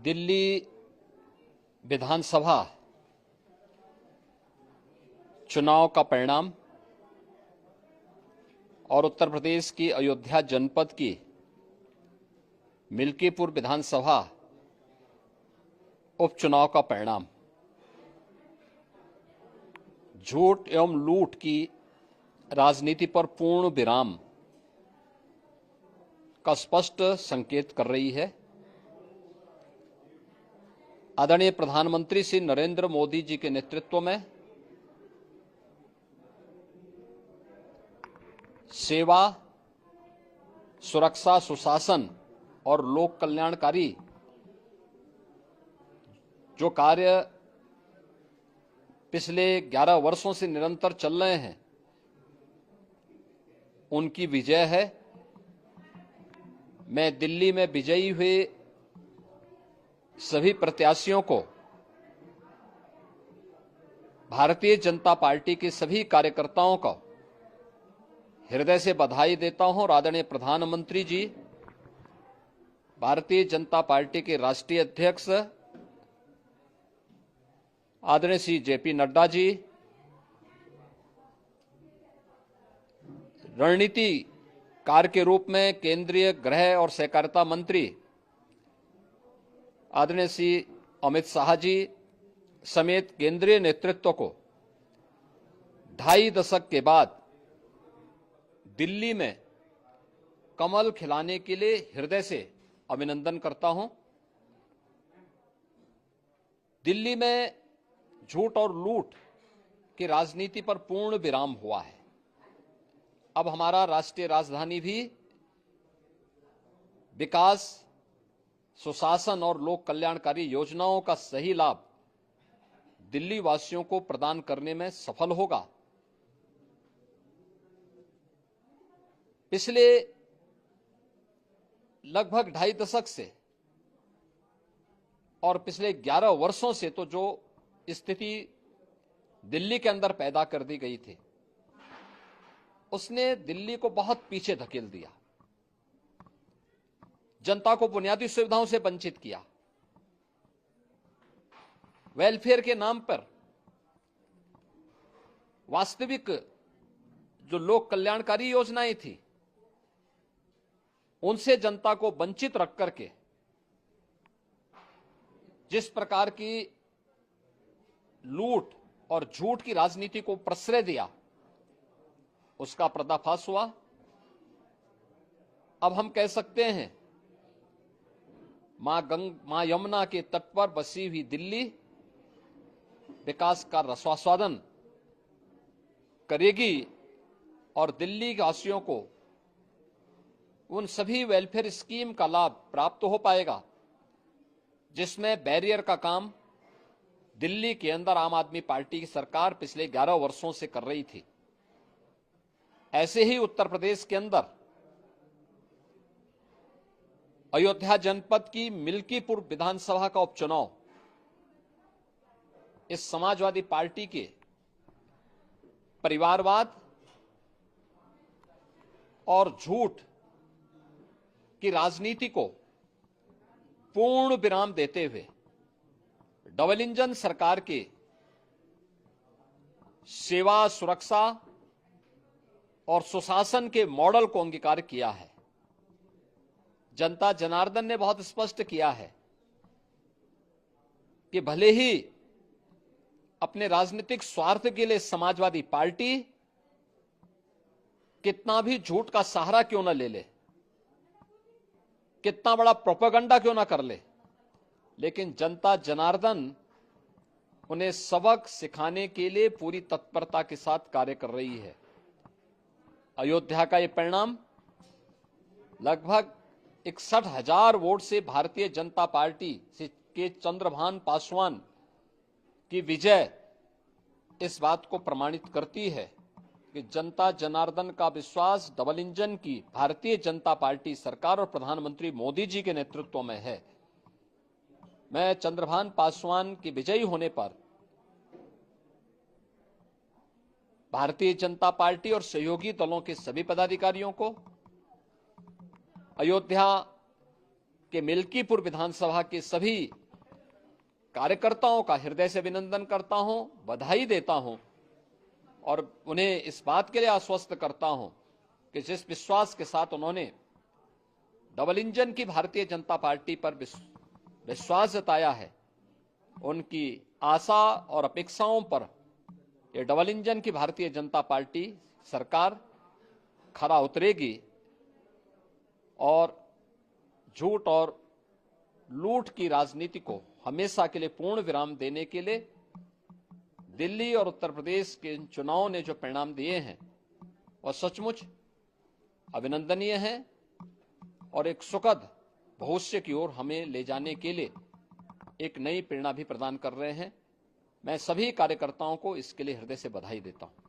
दिल्ली विधानसभा चुनाव का परिणाम और उत्तर प्रदेश की अयोध्या जनपद की मिल्कीपुर विधानसभा उपचुनाव का परिणाम झूठ एवं लूट की राजनीति पर पूर्ण विराम का स्पष्ट संकेत कर रही है। आदरणीय प्रधानमंत्री श्री नरेंद्र मोदी जी के नेतृत्व में सेवा, सुरक्षा, सुशासन और लोक कल्याणकारी जो कार्य पिछले 11 वर्षों से निरंतर चल रहे हैं, उनकी विजय है। मैं दिल्ली में विजयी हुए सभी प्रत्याशियों को, भारतीय जनता पार्टी के सभी कार्यकर्ताओं को हृदय से बधाई देता हूं और आदरणीय प्रधानमंत्री जी, भारतीय जनता पार्टी के राष्ट्रीय अध्यक्ष आदरणीय श्री जेपी नड्डा जी, रणनीतिकार के रूप में केंद्रीय गृह और सहकारिता मंत्री आदरणीय श्री अमित शाह जी समेत केंद्रीय नेतृत्व को 2.5 दशक के बाद दिल्ली में कमल खिलाने के लिए हृदय से अभिनंदन करता हूं। दिल्ली में झूठ और लूट की राजनीति पर पूर्ण विराम हुआ है। अब हमारा राष्ट्रीय राजधानी भी विकास, सुशासन और लोक कल्याणकारी योजनाओं का सही लाभ दिल्ली वासियों को प्रदान करने में सफल होगा। पिछले लगभग 2.5 दशक से और पिछले 11 वर्षों से तो जो स्थिति दिल्ली के अंदर पैदा कर दी गई थी, उसने दिल्ली को बहुत पीछे धकेल दिया, जनता को बुनियादी सुविधाओं से वंचित किया, वेलफेयर के नाम पर वास्तविक जो लोक कल्याणकारी योजनाएं थी उनसे जनता को वंचित रख करके जिस प्रकार की लूट और झूठ की राजनीति को प्रश्रय दिया, उसका पर्दाफाश हुआ। अब हम कह सकते हैं मां यमुना के तट पर बसी हुई दिल्ली विकास का रसास्वादन करेगी और दिल्ली वासियों को उन सभी वेलफेयर स्कीम का लाभ प्राप्त हो पाएगा जिसमें बैरियर का काम दिल्ली के अंदर आम आदमी पार्टी की सरकार पिछले 11 वर्षों से कर रही थी। ऐसे ही उत्तर प्रदेश के अंदर अयोध्या जनपद की मिल्कीपुर विधानसभा का उपचुनाव इस समाजवादी पार्टी के परिवारवाद और झूठ की राजनीति को पूर्ण विराम देते हुए डबल इंजन सरकार के सेवा, सुरक्षा और सुशासन के मॉडल को अंगीकार किया है। जनता जनार्दन ने बहुत स्पष्ट किया है कि भले ही अपने राजनीतिक स्वार्थ के लिए समाजवादी पार्टी कितना भी झूठ का सहारा क्यों न ले ले, कितना बड़ा प्रोपेगेंडा क्यों ना कर ले, लेकिन जनता जनार्दन उन्हें सबक सिखाने के लिए पूरी तत्परता के साथ कार्य कर रही है। अयोध्या का ये परिणाम लगभग 61,000 वोट से भारतीय जनता पार्टी के चंद्रभान पासवान की विजय इस बात को प्रमाणित करती है कि जनता जनार्दन का विश्वास डबल इंजन की भारतीय जनता पार्टी सरकार और प्रधानमंत्री मोदी जी के नेतृत्व में है। मैं चंद्रभान पासवान की विजयी होने पर भारतीय जनता पार्टी और सहयोगी दलों के सभी पदाधिकारियों को, अयोध्या कि मिल्कीपुर विधानसभा के सभी कार्यकर्ताओं का हृदय से अभिनंदन करता हूं, बधाई देता हूं और उन्हें इस बात के लिए आश्वस्त करता हूं कि जिस विश्वास के साथ उन्होंने डबल इंजन की भारतीय जनता पार्टी पर विश्वास जताया है, उनकी आशा और अपेक्षाओं पर ये डबल इंजन की भारतीय जनता पार्टी सरकार खरा उतरेगी और झूठ और लूट की राजनीति को हमेशा के लिए पूर्ण विराम देने के लिए दिल्ली और उत्तर प्रदेश के चुनावों ने जो परिणाम दिए हैं वह सचमुच अभिनंदनीय है और एक सुखद भविष्य की ओर हमें ले जाने के लिए एक नई प्रेरणा भी प्रदान कर रहे हैं। मैं सभी कार्यकर्ताओं को इसके लिए हृदय से बधाई देता हूं।